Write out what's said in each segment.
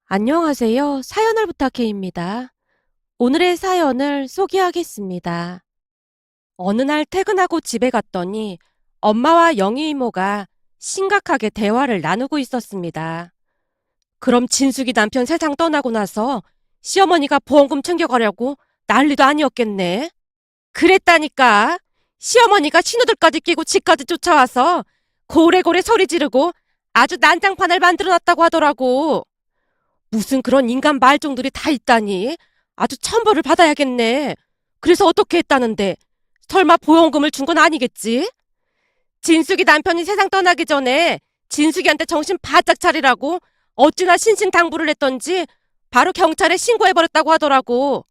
안녕하세요. 사연을 부탁해입니다. 오늘의 사연을 소개하겠습니다. 어느 날 퇴근하고 집에 갔더니 엄마와 영희 이모가 심각하게 대화를 나누고 있었습니다. 그럼 진숙이 남편 세상 떠나고 나서 시어머니가 보험금 챙겨가려고 난리도 아니었겠네. 그랬다니까. 시어머니가 신호들까지 끼고 집까지 쫓아와서 고래고래 소리 지르고 아주 난장판을 만들어놨다고 하더라고. 무슨 그런 인간 말종들이 다 있다니. 아주 천벌을 받아야겠네. 그래서 어떻게 했다는데? 설마 보험금을 준 건 아니겠지? 진숙이 남편이 세상 떠나기 전에 진숙이한테 정신 바짝 차리라고 어찌나 신신당부를 했던지 바로 경찰에 신고해버렸다고 하더라고.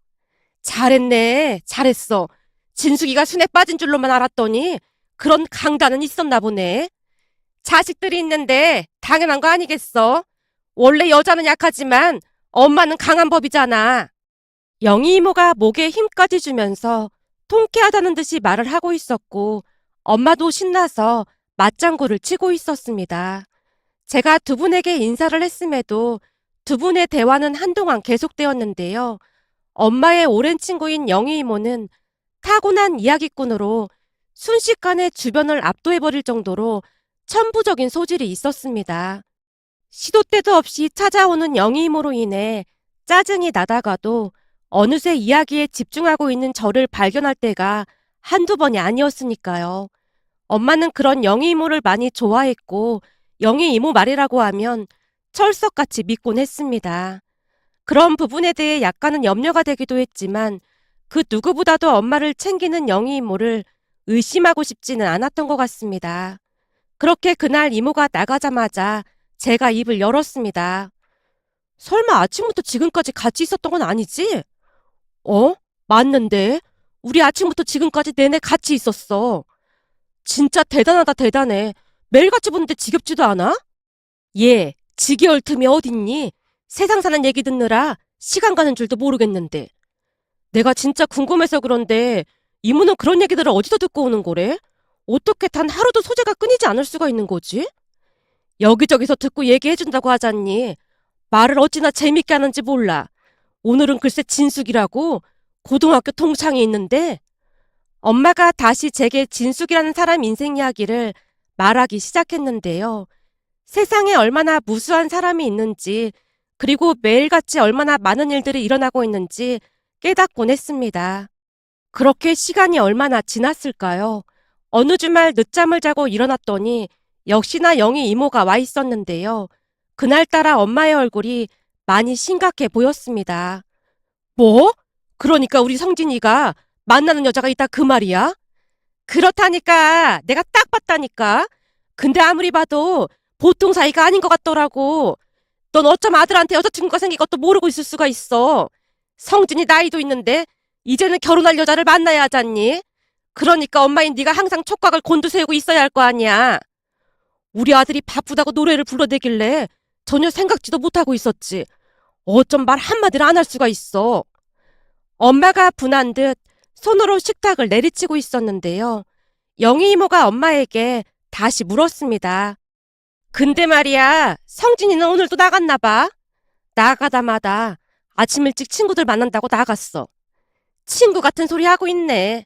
잘했네. 잘했어. 진숙이가 순에 빠진 줄로만 알았더니 그런 강단은 있었나 보네. 자식들이 있는데 당연한 거 아니겠어? 원래 여자는 약하지만 엄마는 강한 법이잖아. 영희 이모가 목에 힘까지 주면서 통쾌하다는 듯이 말을 하고 있었고 엄마도 신나서 맞장구를 치고 있었습니다. 제가 두 분에게 인사를 했음에도 두 분의 대화는 한동안 계속되었는데요. 엄마의 오랜 친구인 영희 이모는 타고난 이야기꾼으로 순식간에 주변을 압도해버릴 정도로 천부적인 소질이 있었습니다. 시도 때도 없이 찾아오는 영희 이모로 인해 짜증이 나다가도 어느새 이야기에 집중하고 있는 저를 발견할 때가 한두 번이 아니었으니까요. 엄마는 그런 영희 이모를 많이 좋아했고 영희 이모 말이라고 하면 철석같이 믿곤 했습니다. 그런 부분에 대해 약간은 염려가 되기도 했지만 그 누구보다도 엄마를 챙기는 영희 이모를 의심하고 싶지는 않았던 것 같습니다. 그렇게 그날 이모가 나가자마자 제가 입을 열었습니다. 설마 아침부터 지금까지 같이 있었던 건 아니지? 어? 맞는데? 우리 아침부터 지금까지 내내 같이 있었어. 진짜 대단하다 대단해. 매일같이 보는데 지겹지도 않아? 얘, 지겨울 틈이 어딨니? 세상 사는 얘기 듣느라 시간 가는 줄도 모르겠는데. 내가 진짜 궁금해서 그런데 이모는 그런 얘기들을 어디서 듣고 오는 거래? 어떻게 단 하루도 소재가 끊이지 않을 수가 있는 거지? 여기저기서 듣고 얘기해준다고 하잖니. 말을 어찌나 재밌게 하는지 몰라. 오늘은 글쎄 진숙이라고 고등학교 동창이 있는데 엄마가 다시 제게 진숙이라는 사람 인생 이야기를 말하기 시작했는데요. 세상에 얼마나 무수한 사람이 있는지 그리고 매일같이 얼마나 많은 일들이 일어나고 있는지 깨닫곤 했습니다. 그렇게 시간이 얼마나 지났을까요? 어느 주말 늦잠을 자고 일어났더니 역시나 영희 이모가 와 있었는데요. 그날따라 엄마의 얼굴이 많이 심각해 보였습니다. 뭐? 그러니까 우리 성진이가 만나는 여자가 있다 그 말이야? 그렇다니까. 내가 딱 봤다니까. 근데 아무리 봐도 보통 사이가 아닌 것 같더라고. 넌 어쩜 아들한테 여자친구가 생긴 것도 모르고 있을 수가 있어. 성진이 나이도 있는데 이제는 결혼할 여자를 만나야 하잖니. 그러니까 엄마인 네가 항상 촉각을 곤두세우고 있어야 할 거 아니야. 우리 아들이 바쁘다고 노래를 불러대길래 전혀 생각지도 못하고 있었지. 어쩜 말 한마디를 안 할 수가 있어. 엄마가 분한 듯 손으로 식탁을 내리치고 있었는데요. 영희 이모가 엄마에게 다시 물었습니다. 근데 말이야, 성진이는 오늘도 나갔나 봐. 나가다마다 아침 일찍 친구들 만난다고 나갔어. 친구 같은 소리 하고 있네.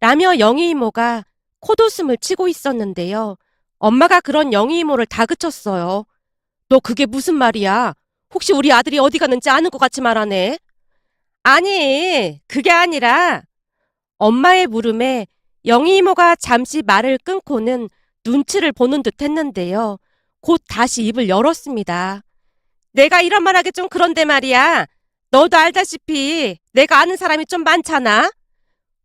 라며 영희 이모가 콧웃음을 치고 있었는데요. 엄마가 그런 영희 이모를 다그쳤어요. 너 그게 무슨 말이야? 혹시 우리 아들이 어디 갔는지 아는 것 같이 말하네. 아니, 그게 아니라 엄마의 물음에 영희 이모가 잠시 말을 끊고는 눈치를 보는 듯 했는데요. 곧 다시 입을 열었습니다. 내가 이런 말 하기 좀 그런데 말이야. 너도 알다시피 내가 아는 사람이 좀 많잖아.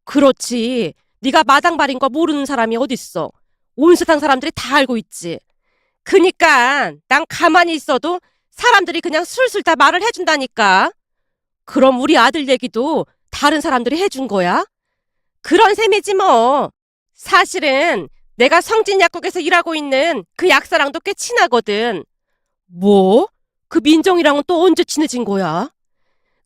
그렇지. 네가 마당발인 거 모르는 사람이 어딨어. 온 세상 사람들이 다 알고 있지. 그니까 난 가만히 있어도 사람들이 그냥 술술 다 말을 해준다니까. 그럼 우리 아들 얘기도 다른 사람들이 해준 거야? 그런 셈이지 뭐. 사실은 내가 성진 약국에서 일하고 있는 그 약사랑도 꽤 친하거든. 뭐? 그 민정이랑은 또 언제 친해진 거야?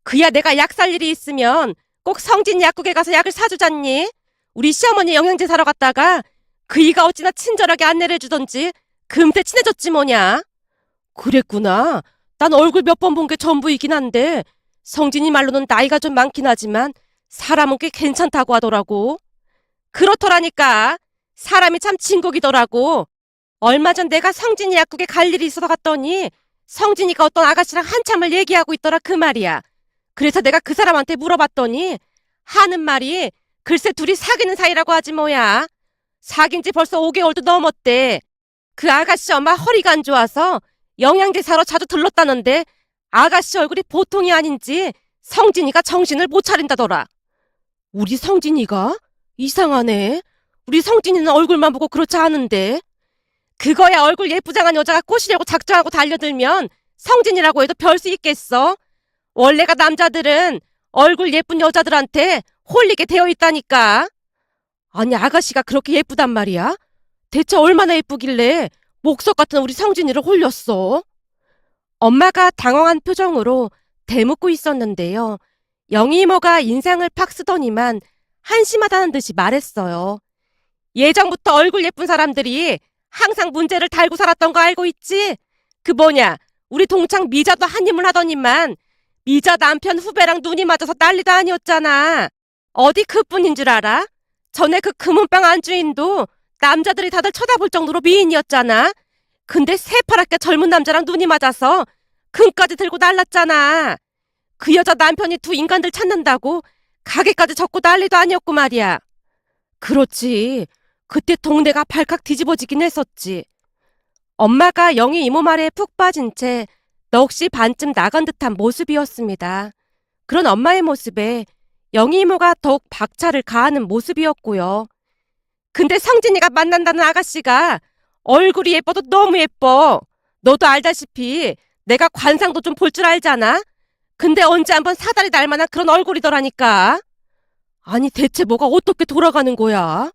그야 내가 약 살 일이 있으면 꼭 성진 약국에 가서 약을 사주잖니. 우리 시어머니 영양제 사러 갔다가 그이가 어찌나 친절하게 안내를 해주던지 금세 친해졌지 뭐냐. 그랬구나. 난 얼굴 몇 번 본 게 전부이긴 한데 성진이 말로는 나이가 좀 많긴 하지만 사람은 꽤 괜찮다고 하더라고. 그렇더라니까. 사람이 참 진국이더라고. 얼마 전 내가 성진이 약국에 갈 일이 있어서 갔더니 성진이가 어떤 아가씨랑 한참을 얘기하고 있더라 그 말이야. 그래서 내가 그 사람한테 물어봤더니 하는 말이 글쎄 둘이 사귀는 사이라고 하지 뭐야. 사귄 지 벌써 5개월도 넘었대. 그 아가씨 엄마 허리가 안 좋아서 영양제 사러 자주 들렀다는데 아가씨 얼굴이 보통이 아닌지 성진이가 정신을 못 차린다더라. 우리 성진이가? 이상하네. 우리 성진이는 얼굴만 보고 그렇지 않은데. 그거야 얼굴 예쁘장한 여자가 꼬시려고 작정하고 달려들면 성진이라고 해도 별 수 있겠어? 원래가 남자들은 얼굴 예쁜 여자들한테 홀리게 되어 있다니까. 아니 아가씨가 그렇게 예쁘단 말이야? 대체 얼마나 예쁘길래 목석 같은 우리 성진이를 홀렸어? 엄마가 당황한 표정으로 대묻고 있었는데요. 영희 이모가 인상을 팍 쓰더니만 한심하다는 듯이 말했어요. 예전부터 얼굴 예쁜 사람들이 항상 문제를 달고 살았던 거 알고 있지? 그 뭐냐, 우리 동창 미자도 한입을 하더니만 미자 남편 후배랑 눈이 맞아서 난리도 아니었잖아. 어디 그뿐인 줄 알아? 전에 그 금은방 안주인도 남자들이 다들 쳐다볼 정도로 미인이었잖아. 근데 새파랗게 젊은 남자랑 눈이 맞아서 금까지 들고 날랐잖아. 그 여자 남편이 두 인간들 찾는다고 가게까지 접고 난리도 아니었고 말이야. 그렇지. 그때 동네가 발칵 뒤집어지긴 했었지. 엄마가 영희 이모 말에 푹 빠진 채 넋이 반쯤 나간 듯한 모습이었습니다. 그런 엄마의 모습에 영희 이모가 더욱 박차를 가하는 모습이었고요. 근데 성진이가 만난다는 아가씨가 얼굴이 예뻐도 너무 예뻐. 너도 알다시피 내가 관상도 좀 볼 줄 알잖아. 근데 언제 한번 사다리 날 만한 그런 얼굴이더라니까. 아니 대체 뭐가 어떻게 돌아가는 거야?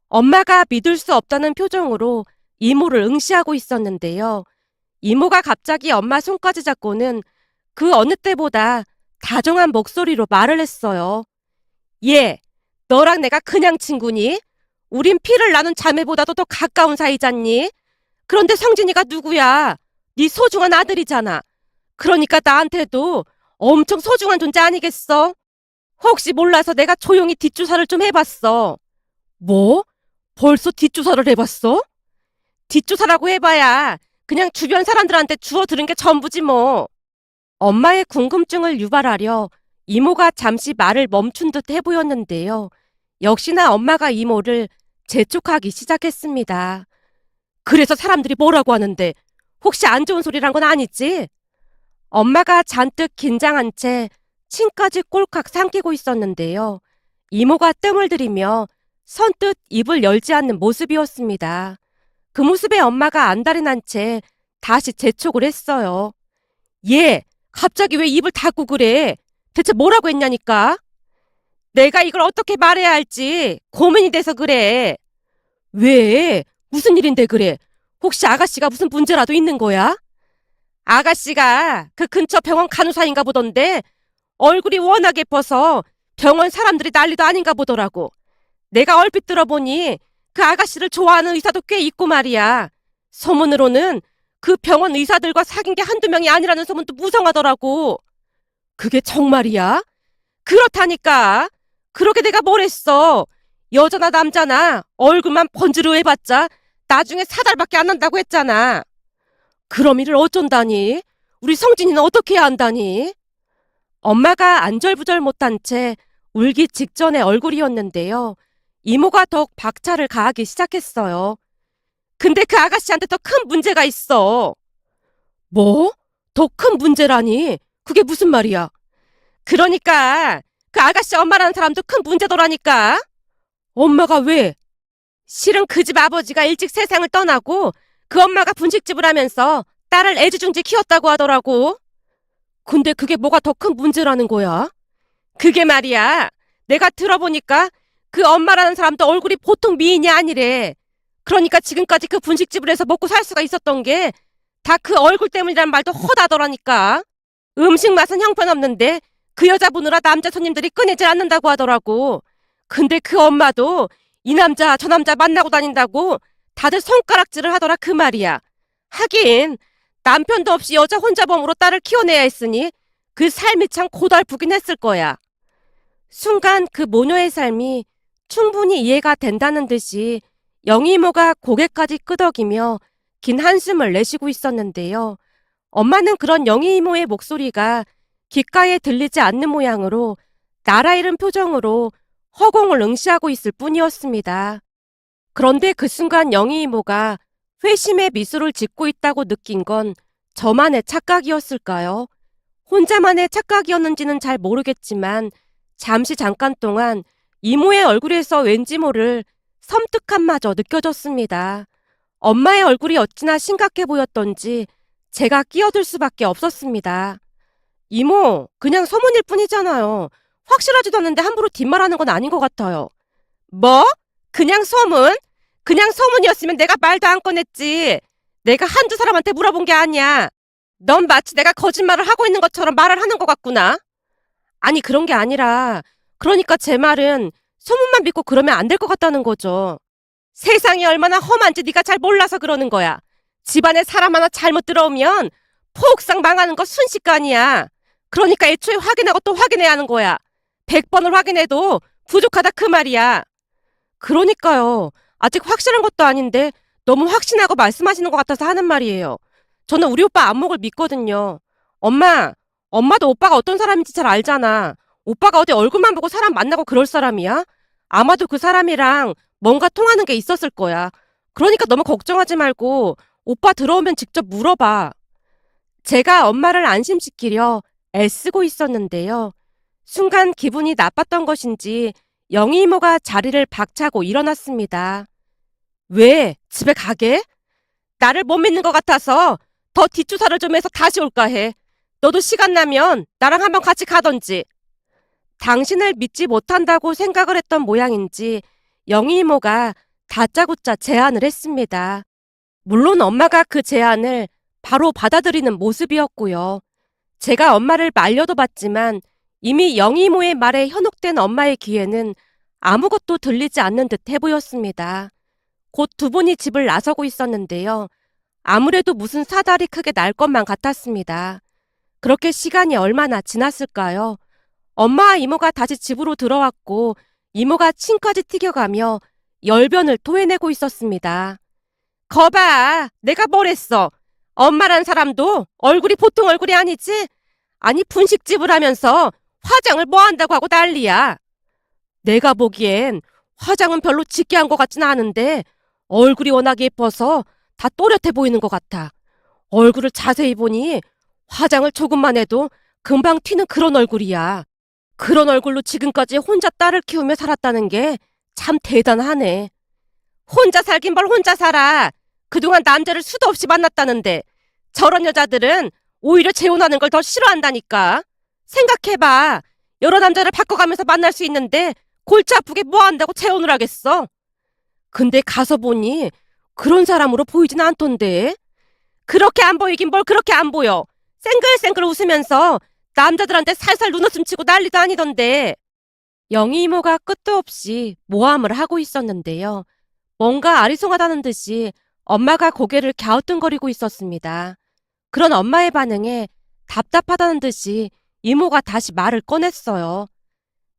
엄마가 믿을 수 없다는 표정으로 이모를 응시하고 있었는데요. 이모가 갑자기 엄마 손까지 잡고는 그 어느 때보다 다정한 목소리로 말을 했어요. 얘, 너랑 내가 그냥 친구니? 우린 피를 나눈 자매보다도 더 가까운 사이잖니? 그런데 성진이가 누구야? 네 소중한 아들이잖아. 그러니까 나한테도 엄청 소중한 존재 아니겠어? 혹시 몰라서 내가 조용히 뒷조사를 좀 해봤어. 뭐? 벌써 뒷조사를 해봤어? 뒷조사라고 해봐야 그냥 주변 사람들한테 주워 들은 게 전부지 뭐. 엄마의 궁금증을 유발하려 이모가 잠시 말을 멈춘 듯 해보였는데요. 역시나 엄마가 이모를 재촉하기 시작했습니다. 그래서 사람들이 뭐라고 하는데 혹시 안 좋은 소리란 건 아니지? 엄마가 잔뜩 긴장한 채 침까지 꼴칵 삼키고 있었는데요. 이모가 뜸을 들이며 선뜻 입을 열지 않는 모습이었습니다. 그 모습에 엄마가 안달이 난 채 다시 재촉을 했어요. 얘, 갑자기 왜 입을 닫고 그래? 대체 뭐라고 했냐니까? 내가 이걸 어떻게 말해야 할지 고민이 돼서 그래. 왜? 무슨 일인데 그래? 혹시 아가씨가 무슨 문제라도 있는 거야? 아가씨가 그 근처 병원 간호사인가 보던데 얼굴이 워낙 예뻐서 병원 사람들이 난리도 아닌가 보더라고. 내가 얼핏 들어보니 그 아가씨를 좋아하는 의사도 꽤 있고 말이야. 소문으로는 그 병원 의사들과 사귄 게 한두 명이 아니라는 소문도 무성하더라고. 그게 정말이야? 그렇다니까. 그러게 내가 뭘 했어. 여자나 남자나 얼굴만 번지르 해봤자 나중에 사달밖에 안 난다고 했잖아. 그럼 이를 어쩐다니? 우리 성진이는 어떻게 해야 한다니? 엄마가 안절부절 못한 채 울기 직전의 얼굴이었는데요. 이모가 더욱 박차를 가하기 시작했어요. 근데 그 아가씨한테 더 큰 문제가 있어. 뭐? 더 큰 문제라니? 그게 무슨 말이야? 그러니까 그 아가씨 엄마라는 사람도 큰 문제더라니까. 엄마가 왜? 실은 그 집 아버지가 일찍 세상을 떠나고 그 엄마가 분식집을 하면서 딸을 애지중지 키웠다고 하더라고. 근데 그게 뭐가 더 큰 문제라는 거야? 그게 말이야. 내가 들어보니까 그 엄마라는 사람도 얼굴이 보통 미인이 아니래. 그러니까 지금까지 그 분식집을 해서 먹고 살 수가 있었던 게 다 그 얼굴 때문이란 말도 허다더라니까. 음식 맛은 형편없는데 그 여자 보느라 남자 손님들이 끊이질 않는다고 하더라고. 근데 그 엄마도 이 남자 저 남자 만나고 다닌다고 다들 손가락질을 하더라 그 말이야. 하긴 남편도 없이 여자 혼자범으로 딸을 키워내야 했으니 그 삶이 참 고달프긴 했을 거야. 순간 그 모녀의 삶이 충분히 이해가 된다는 듯이 영희 이모가 고개까지 끄덕이며 긴 한숨을 내쉬고 있었는데요. 엄마는 그런 영희 이모의 목소리가 귓가에 들리지 않는 모양으로 나라 잃은 표정으로 허공을 응시하고 있을 뿐이었습니다. 그런데 그 순간 영희 이모가 회심의 미소를 짓고 있다고 느낀 건 저만의 착각이었을까요? 혼자만의 착각이었는지는 잘 모르겠지만 잠시 잠깐 동안 이모의 얼굴에서 왠지 모를 섬뜩함마저 느껴졌습니다. 엄마의 얼굴이 어찌나 심각해 보였던지 제가 끼어들 수밖에 없었습니다. 이모, 그냥 소문일 뿐이잖아요. 확실하지도 않은데 함부로 뒷말하는 건 아닌 것 같아요. 뭐? 그냥 소문? 그냥 소문이었으면 내가 말도 안 꺼냈지. 내가 한두 사람한테 물어본 게 아니야. 넌 마치 내가 거짓말을 하고 있는 것처럼 말을 하는 것 같구나. 아니, 그런 게 아니라, 그러니까 제 말은 소문만 믿고 그러면 안 될 것 같다는 거죠. 세상이 얼마나 험한지 네가 잘 몰라서 그러는 거야. 집안에 사람 하나 잘못 들어오면 폭삭 망하는 거 순식간이야. 그러니까 애초에 확인하고 또 확인해야 하는 거야. 100번을 확인해도 부족하다 그 말이야. 그러니까요. 아직 확실한 것도 아닌데 너무 확신하고 말씀하시는 것 같아서 하는 말이에요. 저는 우리 오빠 안목을 믿거든요. 엄마도 오빠가 어떤 사람인지 잘 알잖아. 오빠가 어디 얼굴만 보고 사람 만나고 그럴 사람이야? 아마도 그 사람이랑 뭔가 통하는 게 있었을 거야. 그러니까 너무 걱정하지 말고 오빠 들어오면 직접 물어봐. 제가 엄마를 안심시키려 애쓰고 있었는데요. 순간 기분이 나빴던 것인지 영희 이모가 자리를 박차고 일어났습니다. 왜? 집에 가게? 나를 못 믿는 것 같아서 더 뒷조사를 좀 해서 다시 올까 해. 너도 시간 나면 나랑 한번 같이 가던지. 당신을 믿지 못한다고 생각을 했던 모양인지 영희 이모가 다짜고짜 제안을 했습니다. 물론 엄마가 그 제안을 바로 받아들이는 모습이었고요. 제가 엄마를 말려도 봤지만 이미 영희 이모의 말에 현혹된 엄마의 귀에는 아무것도 들리지 않는 듯 해보였습니다. 곧 두 분이 집을 나서고 있었는데요. 아무래도 무슨 사달이 크게 날 것만 같았습니다. 그렇게 시간이 얼마나 지났을까요? 엄마와 이모가 다시 집으로 들어왔고 이모가 침까지 튀겨가며 열변을 토해내고 있었습니다. 거봐, 내가 뭘 했어. 엄마란 사람도 얼굴이 보통 얼굴이 아니지? 아니 분식집을 하면서 화장을 뭐 한다고 하고 난리야. 내가 보기엔 화장은 별로 짙게 한 것 같진 않은데 얼굴이 워낙 예뻐서 다 또렷해 보이는 것 같아. 얼굴을 자세히 보니 화장을 조금만 해도 금방 튀는 그런 얼굴이야. 그런 얼굴로 지금까지 혼자 딸을 키우며 살았다는 게 참 대단하네. 혼자 살긴 뭘 혼자 살아. 그동안 남자를 수도 없이 만났다는데 저런 여자들은 오히려 재혼하는 걸 더 싫어한다니까. 생각해봐. 여러 남자를 바꿔가면서 만날 수 있는데 골치 아프게 뭐 한다고 재혼을 하겠어. 근데 가서 보니 그런 사람으로 보이진 않던데. 그렇게 안 보이긴 뭘 그렇게 안 보여. 쌩글쌩글 웃으면서 남자들한테 살살 눈웃음 치고 난리도 아니던데. 영희 이모가 끝도 없이 모함을 하고 있었는데요. 뭔가 아리송하다는 듯이 엄마가 고개를 갸우뚱거리고 있었습니다. 그런 엄마의 반응에 답답하다는 듯이 이모가 다시 말을 꺼냈어요.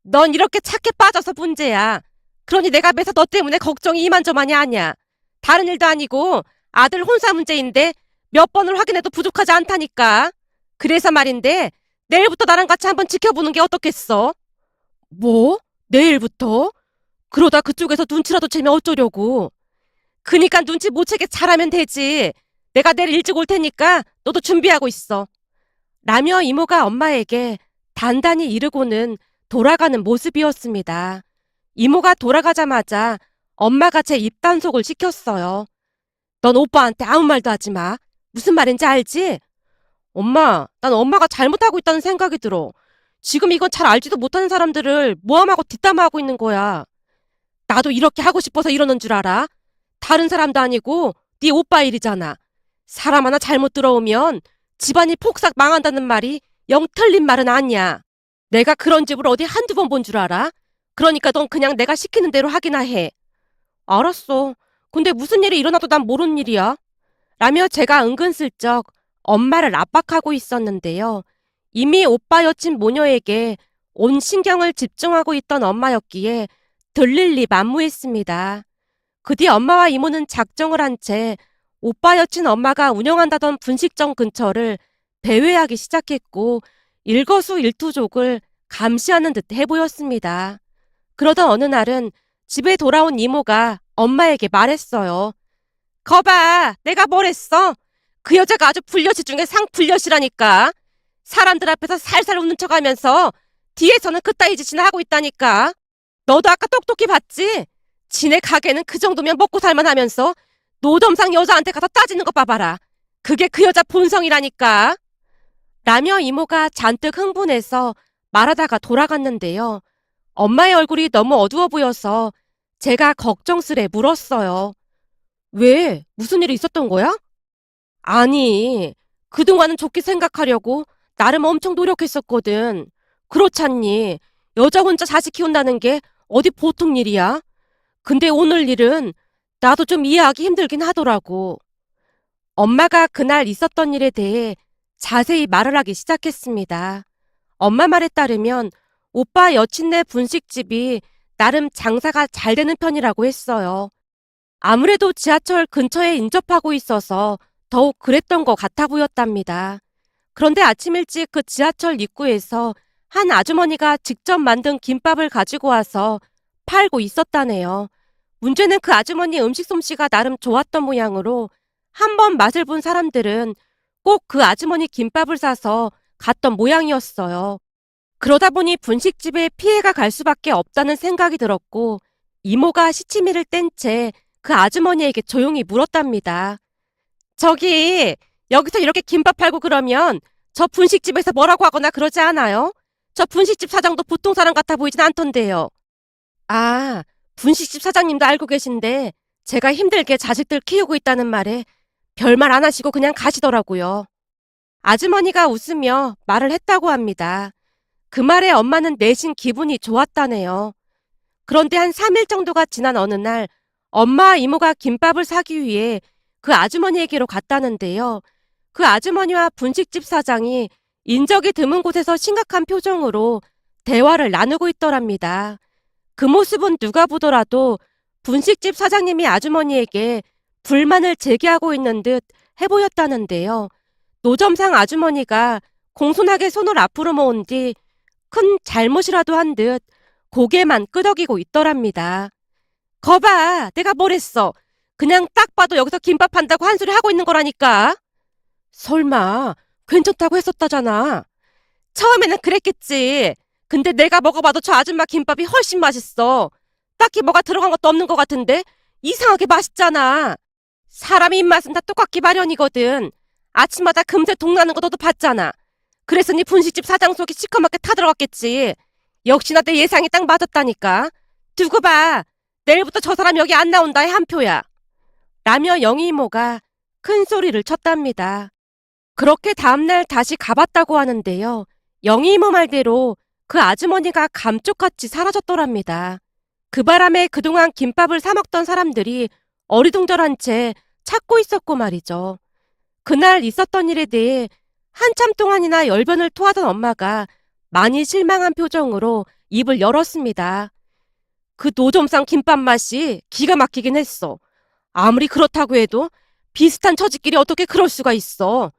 넌 이렇게 착해 빠져서 문제야. 그러니 내가 매사 너 때문에 걱정이 이만저만이 아니야. 다른 일도 아니고 아들 혼사 문제인데 몇 번을 확인해도 부족하지 않다니까. 그래서 말인데 내일부터 나랑 같이 한번 지켜보는 게 어떻겠어? 뭐? 내일부터? 그러다 그쪽에서 눈치라도 채면 어쩌려고. 그니까 눈치 못 채게 잘하면 되지. 내가 내일 일찍 올 테니까 너도 준비하고 있어. 라며 이모가 엄마에게 단단히 이르고는 돌아가는 모습이었습니다. 이모가 돌아가자마자 엄마가 제 입단속을 시켰어요. 넌 오빠한테 아무 말도 하지 마. 무슨 말인지 알지? 엄마, 난 엄마가 잘못하고 있다는 생각이 들어. 지금 이건 잘 알지도 못하는 사람들을 모함하고 뒷담화하고 있는 거야. 나도 이렇게 하고 싶어서 이러는 줄 알아? 다른 사람도 아니고 네 오빠 일이잖아. 사람 하나 잘못 들어오면 집안이 폭삭 망한다는 말이 영 틀린 말은 아니야. 내가 그런 집을 어디 한두 번 본 줄 알아? 그러니까 넌 그냥 내가 시키는 대로 하기나 해. 알았어. 근데 무슨 일이 일어나도 난 모르는 일이야. 라며 제가 은근슬쩍 엄마를 압박하고 있었는데요. 이미 오빠 여친 모녀에게 온 신경을 집중하고 있던 엄마였기에 들릴 리 만무했습니다. 그 뒤 엄마와 이모는 작정을 한 채 오빠 여친 엄마가 운영한다던 분식점 근처를 배회하기 시작했고 일거수일투족을 감시하는 듯 해보였습니다. 그러던 어느 날은 집에 돌아온 이모가 엄마에게 말했어요. 거봐, 내가 뭘 했어? 그 여자가 아주 불려시 중에 상불려시라니까. 사람들 앞에서 살살 웃는 척하면서 뒤에서는 그따위 짓이나 하고 있다니까. 너도 아까 똑똑히 봤지? 지네 가게는 그 정도면 먹고 살만하면서 노점상 여자한테 가서 따지는 거 봐봐라. 그게 그 여자 본성이라니까. 라며 이모가 잔뜩 흥분해서 말하다가 돌아갔는데요. 엄마의 얼굴이 너무 어두워 보여서 제가 걱정스레 물었어요. 왜? 무슨 일이 있었던 거야? 아니, 그동안은 좋게 생각하려고 나름 엄청 노력했었거든. 그렇잖니. 여자 혼자 자식 키운다는 게 어디 보통 일이야? 근데 오늘 일은 나도 좀 이해하기 힘들긴 하더라고. 엄마가 그날 있었던 일에 대해 자세히 말을 하기 시작했습니다. 엄마 말에 따르면 오빠 여친네 분식집이 나름 장사가 잘 되는 편이라고 했어요. 아무래도 지하철 근처에 인접하고 있어서 더욱 그랬던 것 같아 보였답니다. 그런데 아침 일찍 그 지하철 입구에서 한 아주머니가 직접 만든 김밥을 가지고 와서 팔고 있었다네요. 문제는 그 아주머니 음식 솜씨가 나름 좋았던 모양으로 한 번 맛을 본 사람들은 꼭 그 아주머니 김밥을 사서 갔던 모양이었어요. 그러다 보니 분식집에 피해가 갈 수밖에 없다는 생각이 들었고 이모가 시치미를 뗀 채 그 아주머니에게 조용히 물었답니다. 저기 여기서 이렇게 김밥 팔고 그러면 저 분식집에서 뭐라고 하거나 그러지 않아요? 저 분식집 사장도 보통 사람 같아 보이진 않던데요. 아, 분식집 사장님도 알고 계신데 제가 힘들게 자식들 키우고 있다는 말에 별말 안 하시고 그냥 가시더라고요. 아주머니가 웃으며 말을 했다고 합니다. 그 말에 엄마는 내심 기분이 좋았다네요. 그런데 한 3일 정도가 지난 어느 날 엄마와 이모가 김밥을 사기 위해 그 아주머니에게로 갔다는데요. 그 아주머니와 분식집 사장이 인적이 드문 곳에서 심각한 표정으로 대화를 나누고 있더랍니다. 그 모습은 누가 보더라도 분식집 사장님이 아주머니에게 불만을 제기하고 있는 듯 해보였다는데요. 노점상 아주머니가 공손하게 손을 앞으로 모은 뒤 큰 잘못이라도 한 듯 고개만 끄덕이고 있더랍니다. 거봐, 내가 뭘 했어. 그냥 딱 봐도 여기서 김밥 한다고 한 소리 하고 있는 거라니까. 설마 괜찮다고 했었다잖아. 처음에는 그랬겠지. 근데 내가 먹어봐도 저 아줌마 김밥이 훨씬 맛있어. 딱히 뭐가 들어간 것도 없는 것 같은데 이상하게 맛있잖아. 사람 입맛은 다 똑같기 마련이거든. 아침마다 금세 동나는 거 너도 봤잖아. 그래서 네 분식집 사장 속이 시커멓게 타들어갔겠지. 역시나 내 예상이 딱 맞았다니까. 두고 봐. 내일부터 저 사람 여기 안 나온다에 한 표야. 라며 영희 이모가 큰 소리를 쳤답니다. 그렇게 다음날 다시 가봤다고 하는데요. 영희 이모 말대로 그 아주머니가 감쪽같이 사라졌더랍니다. 그 바람에 그동안 김밥을 사 먹던 사람들이 어리둥절한 채 찾고 있었고 말이죠. 그날 있었던 일에 대해 한참 동안이나 열변을 토하던 엄마가 많이 실망한 표정으로 입을 열었습니다. 그 노점상 김밥 맛이 기가 막히긴 했어. 아무리 그렇다고 해도 비슷한 처지끼리 어떻게 그럴 수가 있어.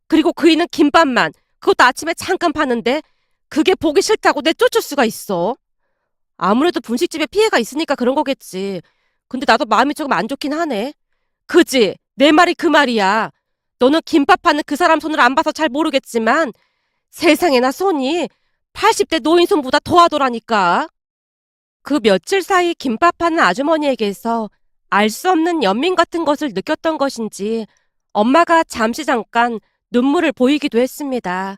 그리고 그이는 김밥만, 그것도 아침에 잠깐 파는데 그게 보기 싫다고 내쫓을 수가 있어. 아무래도 분식집에 피해가 있으니까 그런 거겠지. 근데 나도 마음이 조금 안 좋긴 하네. 그지? 내 말이 그 말이야. 너는 김밥 파는 그 사람 손을 안 봐서 잘 모르겠지만 세상에나 손이 80대 노인 손보다 더하더라니까. 그 며칠 사이 김밥 파는 아주머니에게서 알 수 없는 연민 같은 것을 느꼈던 것인지 엄마가 잠깐 눈물을 보이기도 했습니다.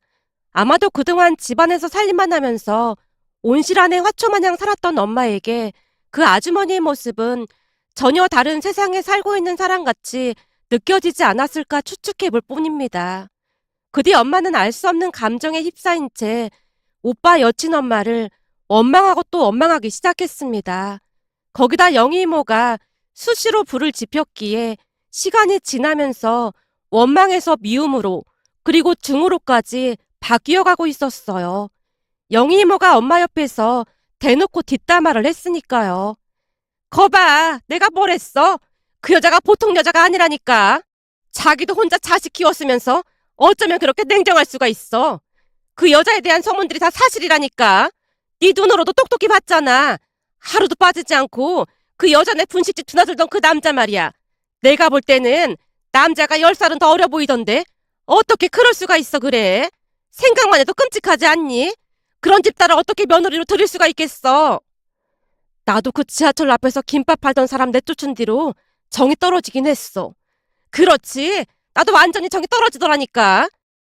아마도 그동안 집안에서 살림만 하면서 온실안에 화초마냥 살았던 엄마에게 그 아주머니의 모습은 전혀 다른 세상에 살고 있는 사람같이 느껴지지 않았을까 추측해 볼 뿐입니다. 그 뒤 엄마는 알 수 없는 감정에 휩싸인 채 오빠 여친 엄마를 원망하고 또 원망하기 시작했습니다. 거기다 영희 이모가 수시로 불을 지폈기에 시간이 지나면서 원망에서 미움으로 그리고 중으로까지 바뀌어가고 있었어요. 영희 이모가 엄마 옆에서 대놓고 뒷담화를 했으니까요. 거봐, 내가 뭘 했어? 그 여자가 보통 여자가 아니라니까. 자기도 혼자 자식 키웠으면서 어쩌면 그렇게 냉정할 수가 있어. 그 여자에 대한 소문들이 다 사실이라니까. 네 눈으로도 똑똑히 봤잖아. 하루도 빠지지 않고 그 여자네 분식집 드나들던 그 남자 말이야. 내가 볼 때는 남자가 10살은 더 어려 보이던데 어떻게 그럴 수가 있어 그래? 생각만 해도 끔찍하지 않니? 그런 집 딸을 어떻게 며느리로 들일 수가 있겠어? 나도 그 지하철 앞에서 김밥 팔던 사람 내쫓은 뒤로 정이 떨어지긴 했어. 그렇지. 나도 완전히 정이 떨어지더라니까.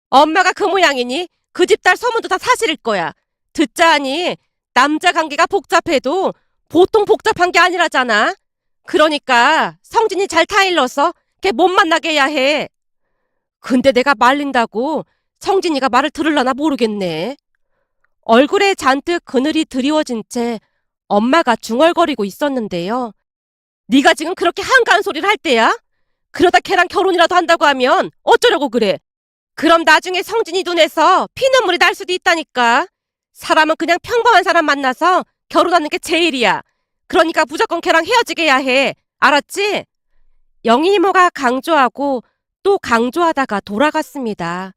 엄마가 그 모양이니 그 집 딸 소문도 다 사실일 거야. 듣자 하니 남자 관계가 복잡해도 보통 복잡한 게 아니라잖아. 그러니까 성진이 잘 타일러서 걔 못 만나게 해야 해. 근데 내가 말린다고 성진이가 말을 들으려나 모르겠네. 얼굴에 잔뜩 그늘이 드리워진 채 엄마가 중얼거리고 있었는데요. 네가 지금 그렇게 한가한 소리를 할 때야? 그러다 걔랑 결혼이라도 한다고 하면 어쩌려고 그래? 그럼 나중에 성진이 눈에서 피눈물이 날 수도 있다니까. 사람은 그냥 평범한 사람 만나서 결혼하는 게 제일이야. 그러니까 무조건 걔랑 헤어지게 해야 해. 알았지? 영희 이모가 강조하고 또 강조하다가 돌아갔습니다.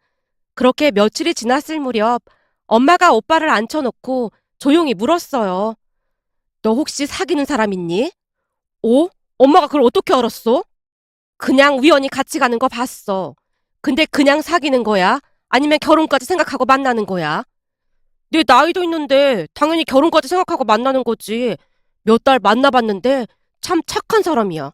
그렇게 며칠이 지났을 무렵 엄마가 오빠를 앉혀놓고 조용히 물었어요. 너 혹시 사귀는 사람 있니? 오? 엄마가 그걸 어떻게 알았어? 그냥 우연히 같이 가는 거 봤어. 근데 그냥 사귀는 거야? 아니면 결혼까지 생각하고 만나는 거야? 내 나이도 있는데 당연히 결혼까지 생각하고 만나는 거지. 몇 달 만나봤는데 참 착한 사람이야.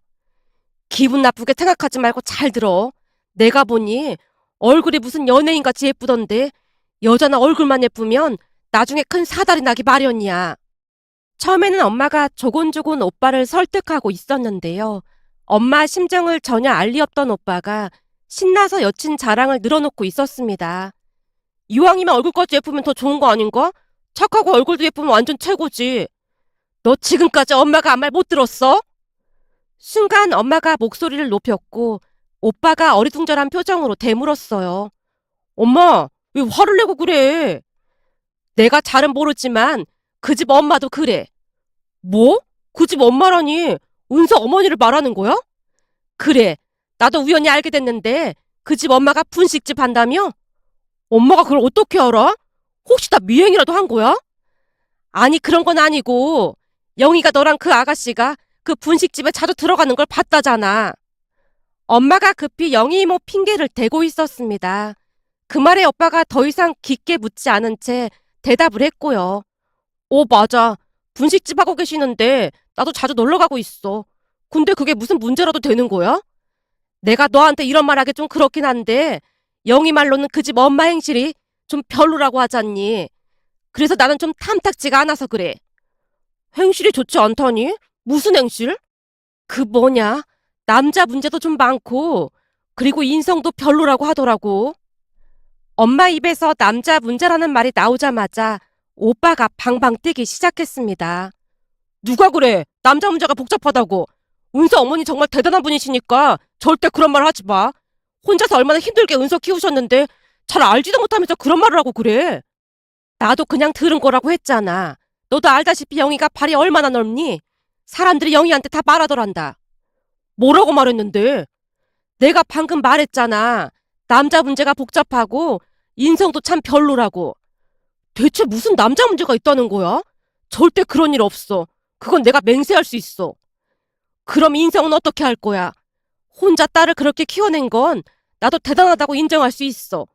기분 나쁘게 생각하지 말고 잘 들어. 내가 보니 얼굴이 무슨 연예인같이 예쁘던데 여자나 얼굴만 예쁘면 나중에 큰 사달이 나기 마련이야. 처음에는 엄마가 조곤조곤 오빠를 설득하고 있었는데요. 엄마 심정을 전혀 알 리 없던 오빠가 신나서 여친 자랑을 늘어놓고 있었습니다. 이왕이면 얼굴까지 예쁘면 더 좋은 거 아닌가? 착하고 얼굴도 예쁘면 완전 최고지. 너 지금까지 엄마가 한 말 못 들었어? 순간 엄마가 목소리를 높였고 오빠가 어리둥절한 표정으로 되물었어요. 엄마, 왜 화를 내고 그래? 내가 잘은 모르지만 그 집 엄마도 그래. 뭐? 그 집 엄마라니 은서 어머니를 말하는 거야? 그래. 나도 우연히 알게 됐는데 그 집 엄마가 분식집 한다며? 엄마가 그걸 어떻게 알아? 혹시 나 미행이라도 한 거야? 아니 그런 건 아니고 영희가 너랑 그 아가씨가 그 분식집에 자주 들어가는 걸 봤다잖아. 엄마가 급히 영희 이모 핑계를 대고 있었습니다. 그 말에 오빠가 더 이상 깊게 묻지 않은 채 대답을 했고요. 오 맞아. 분식집 하고 계시는데 나도 자주 놀러 가고 있어. 근데 그게 무슨 문제라도 되는 거야? 내가 너한테 이런 말 하기 좀 그렇긴 한데 영희 말로는 그 집 엄마 행실이 좀 별로라고 하잖니. 그래서 나는 좀 탐탁지가 않아서 그래. 행실이 좋지 않다니? 무슨 행실? 그 뭐냐? 남자 문제도 좀 많고 그리고 인성도 별로라고 하더라고. 엄마 입에서 남자 문제라는 말이 나오자마자 오빠가 방방 뛰기 시작했습니다. 누가 그래? 남자 문제가 복잡하다고. 은서 어머니 정말 대단한 분이시니까 절대 그런 말 하지 마. 혼자서 얼마나 힘들게 은서 키우셨는데 잘 알지도 못하면서 그런 말을 하고 그래. 나도 그냥 들은 거라고 했잖아. 너도 알다시피 영희가 발이 얼마나 넓니? 사람들이 영희한테 다 말하더란다. 뭐라고 말했는데? 내가 방금 말했잖아. 남자 문제가 복잡하고 인성도 참 별로라고. 대체 무슨 남자 문제가 있다는 거야? 절대 그런 일 없어. 그건 내가 맹세할 수 있어. 그럼 인성은 어떻게 할 거야? 혼자 딸을 그렇게 키워낸 건 나도 대단하다고 인정할 수 있어.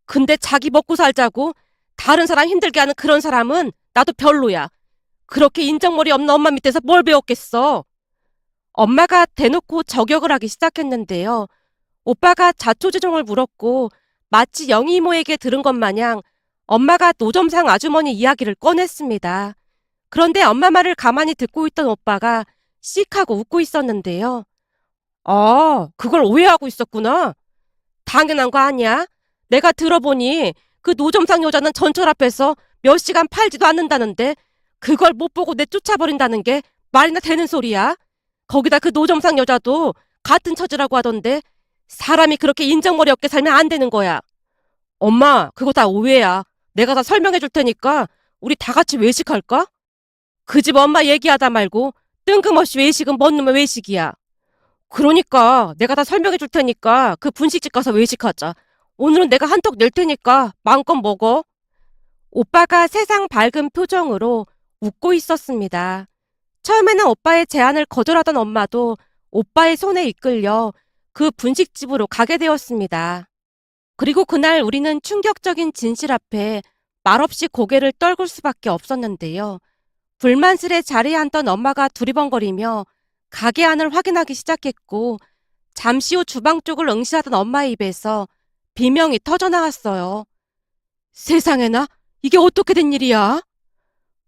근데 자기 먹고 살자고 다른 사람 힘들게 하는 그런 사람은 나도 별로야. 그렇게 인정머리 없는 엄마 밑에서 뭘 배웠겠어? 엄마가 대놓고 저격을 하기 시작했는데요. 오빠가 자초지종을 물었고 마치 영희 이모에게 들은 것 마냥 엄마가 노점상 아주머니 이야기를 꺼냈습니다. 그런데 엄마 말을 가만히 듣고 있던 오빠가 씩 하고 웃고 있었는데요. 아, 그걸 오해하고 있었구나. 당연한 거 아니야? 내가 들어보니 그 노점상 여자는 전철 앞에서 몇 시간 팔지도 않는다는데 그걸 못 보고 내쫓아버린다는 게 말이나 되는 소리야? 거기다 그 노점상 여자도 같은 처지라고 하던데 사람이 그렇게 인정머리 없게 살면 안 되는 거야. 엄마, 그거 다 오해야. 내가 다 설명해 줄 테니까 우리 다 같이 외식할까? 그 집 엄마 얘기하다 말고 뜬금없이 외식은 뭔 놈의 외식이야. 그러니까 내가 다 설명해 줄 테니까 그 분식집 가서 외식하자. 오늘은 내가 한턱 낼 테니까 마음껏 먹어. 오빠가 세상 밝은 표정으로 웃고 있었습니다. 처음에는 오빠의 제안을 거절하던 엄마도 오빠의 손에 이끌려 그 분식집으로 가게 되었습니다. 그리고 그날 우리는 충격적인 진실 앞에 말없이 고개를 떨굴 수밖에 없었는데요. 불만스레 자리에 앉던 엄마가 두리번거리며 가게 안을 확인하기 시작했고, 잠시 후 주방 쪽을 응시하던 엄마의 입에서 비명이 터져나왔어요. 세상에나? 이게 어떻게 된 일이야?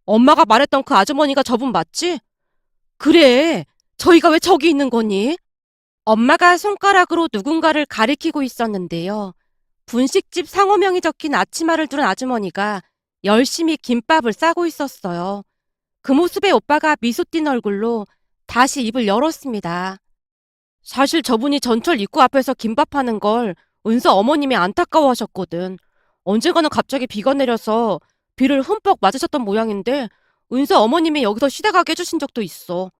엄마가 말했던 그 아주머니가 저분 맞지? 그래, 저희가 왜 저기 있는 거니? 엄마가 손가락으로 누군가를 가리키고 있었는데요. 분식집 상호명이 적힌 앞치마를 두른 아주머니가 열심히 김밥을 싸고 있었어요. 그 모습에 오빠가 미소 띈 얼굴로 다시 입을 열었습니다. 사실 저분이 전철 입구 앞에서 김밥 하는 걸 은서 어머님이 안타까워하셨거든. 언젠가는 갑자기 비가 내려서 비를 흠뻑 맞으셨던 모양인데 은서 어머님이 여기서 시댁하게 해주신 적도 있어.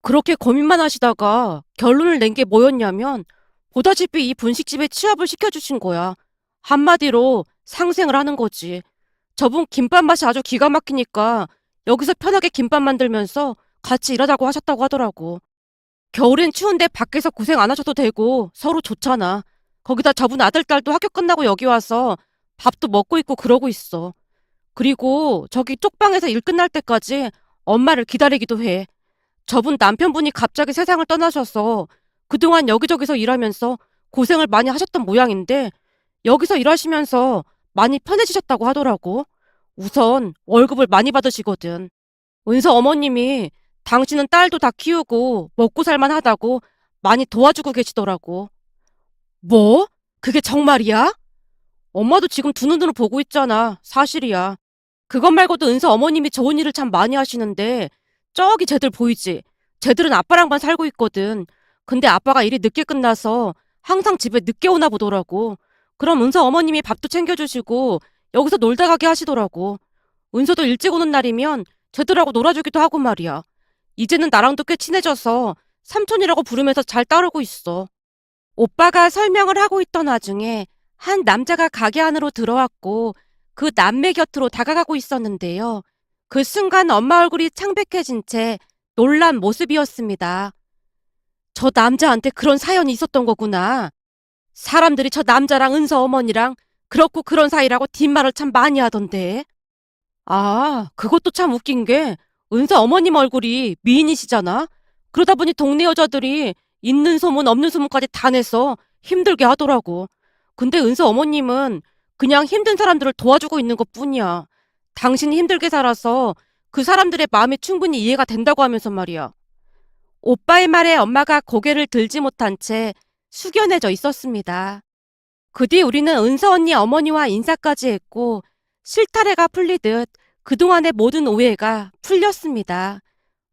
그렇게 고민만 하시다가 결론을 낸 게 뭐였냐면 보다시피 이 분식집에 취업을 시켜주신 거야. 한마디로 상생을 하는 거지. 저분 김밥 맛이 아주 기가 막히니까 여기서 편하게 김밥 만들면서 같이 일하자고 하셨다고 하더라고. 겨울엔 추운데 밖에서 고생 안 하셔도 되고 서로 좋잖아. 거기다 저분 아들, 딸도 학교 끝나고 여기 와서 밥도 먹고 있고 그러고 있어. 그리고 저기 쪽방에서 일 끝날 때까지 엄마를 기다리기도 해. 저분 남편분이 갑자기 세상을 떠나셔서 그동안 여기저기서 일하면서 고생을 많이 하셨던 모양인데 여기서 일하시면서 많이 편해지셨다고 하더라고. 우선 월급을 많이 받으시거든. 은서 어머님이 당신은 딸도 다 키우고 먹고 살만하다고 많이 도와주고 계시더라고. 뭐? 그게 정말이야? 엄마도 지금 두 눈으로 보고 있잖아. 사실이야. 그것 말고도 은서 어머님이 좋은 일을 참 많이 하시는데 저기 쟤들 보이지? 쟤들은 아빠랑만 살고 있거든. 근데 아빠가 일이 늦게 끝나서 항상 집에 늦게 오나 보더라고. 그럼 은서 어머님이 밥도 챙겨주시고 여기서 놀다 가게 하시더라고. 은서도 일찍 오는 날이면 쟤들하고 놀아주기도 하고 말이야. 이제는 나랑도 꽤 친해져서 삼촌이라고 부르면서 잘 따르고 있어. 오빠가 설명을 하고 있던 와중에 한 남자가 가게 안으로 들어왔고 그 남매 곁으로 다가가고 있었는데요. 그 순간 엄마 얼굴이 창백해진 채 놀란 모습이었습니다. 저 남자한테 그런 사연이 있었던 거구나. 사람들이 저 남자랑 은서 어머니랑 그렇고 그런 사이라고 뒷말을 참 많이 하던데. 아, 그것도 참 웃긴 게 은서 어머님 얼굴이 미인이시잖아. 그러다 보니 동네 여자들이 있는 소문 없는 소문까지 다 내서 힘들게 하더라고. 근데 은서 어머님은 그냥 힘든 사람들을 도와주고 있는 것뿐이야. 당신이 힘들게 살아서 그 사람들의 마음이 충분히 이해가 된다고 하면서 말이야. 오빠의 말에 엄마가 고개를 들지 못한 채 숙연해져 있었습니다. 그 뒤 우리는 은서 언니 어머니와 인사까지 했고 실타래가 풀리듯 그동안의 모든 오해가 풀렸습니다.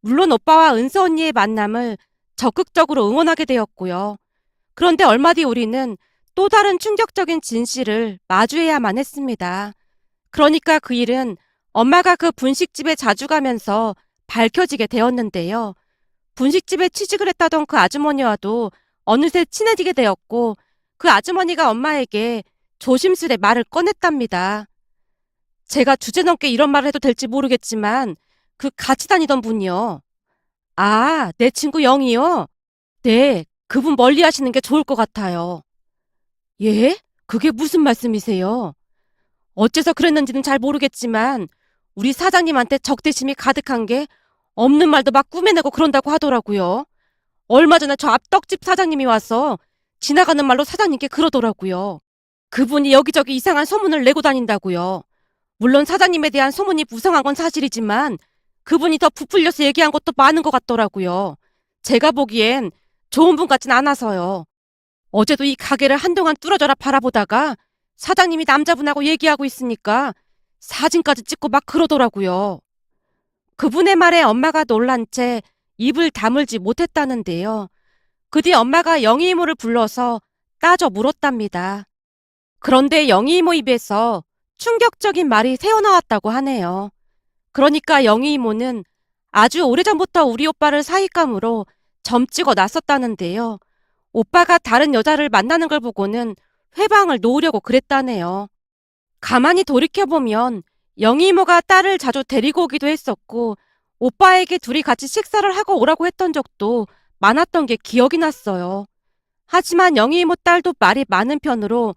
물론 오빠와 은서 언니의 만남을 적극적으로 응원하게 되었고요. 그런데 얼마 뒤 우리는 또 다른 충격적인 진실을 마주해야만 했습니다. 그러니까 그 일은 엄마가 그 분식집에 자주 가면서 밝혀지게 되었는데요. 분식집에 취직을 했다던 그 아주머니와도 어느새 친해지게 되었고 그 아주머니가 엄마에게 조심스레 말을 꺼냈답니다. 제가 주제넘게 이런 말을 해도 될지 모르겠지만 그 같이 다니던 분이요. 아, 내 친구 영이요? 네, 그분 멀리 하시는 게 좋을 것 같아요. 예? 그게 무슨 말씀이세요? 어째서 그랬는지는 잘 모르겠지만 우리 사장님한테 적대심이 가득한 게 없는 말도 막 꾸며내고 그런다고 하더라고요. 얼마 전에 저 앞 떡집 사장님이 와서 지나가는 말로 사장님께 그러더라고요. 그분이 여기저기 이상한 소문을 내고 다닌다고요. 물론 사장님에 대한 소문이 무성한 건 사실이지만 그분이 더 부풀려서 얘기한 것도 많은 것 같더라고요. 제가 보기엔 좋은 분 같진 않아서요. 어제도 이 가게를 한동안 뚫어져라 바라보다가 사장님이 남자분하고 얘기하고 있으니까 사진까지 찍고 막 그러더라고요. 그분의 말에 엄마가 놀란 채 입을 다물지 못했다는데요. 그 뒤 엄마가 영희 이모를 불러서 따져 물었답니다. 그런데 영희 이모 입에서 충격적인 말이 새어나왔다고 하네요. 그러니까 영희 이모는 아주 오래전부터 우리 오빠를 사윗감으로 점찍어 놨었다는데요. 오빠가 다른 여자를 만나는 걸 보고는 회방을 놓으려고 그랬다네요. 가만히 돌이켜보면 영희 이모가 딸을 자주 데리고 오기도 했었고 오빠에게 둘이 같이 식사를 하고 오라고 했던 적도 많았던 게 기억이 났어요. 하지만 영희 이모 딸도 말이 많은 편으로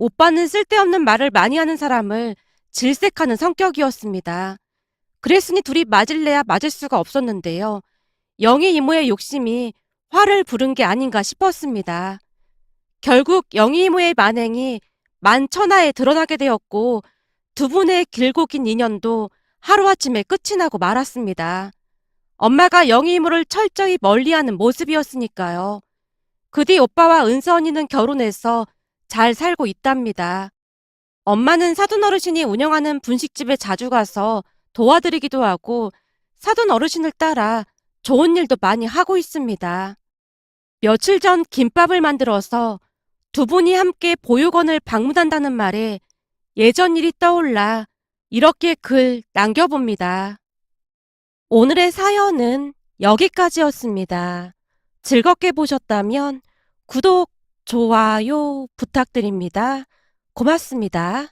오빠는 쓸데없는 말을 많이 하는 사람을 질색하는 성격이었습니다. 그랬으니 둘이 맞을래야 맞을 수가 없었는데요. 영희 이모의 욕심이 화를 부른 게 아닌가 싶었습니다. 결국 영희 이모의 만행이 만천하에 드러나게 되었고 두 분의 길고 긴 인연도 하루아침에 끝이 나고 말았습니다. 엄마가 영희 이모를 철저히 멀리하는 모습이었으니까요. 그 뒤 오빠와 은서 언니는 결혼해서 잘 살고 있답니다. 엄마는 사돈 어르신이 운영하는 분식집에 자주 가서 도와드리기도 하고 사돈 어르신을 따라 좋은 일도 많이 하고 있습니다. 며칠 전 김밥을 만들어서 두 분이 함께 보육원을 방문한다는 말에 예전 일이 떠올라 이렇게 글 남겨봅니다. 오늘의 사연은 여기까지였습니다. 즐겁게 보셨다면 구독, 좋아요 부탁드립니다. 고맙습니다.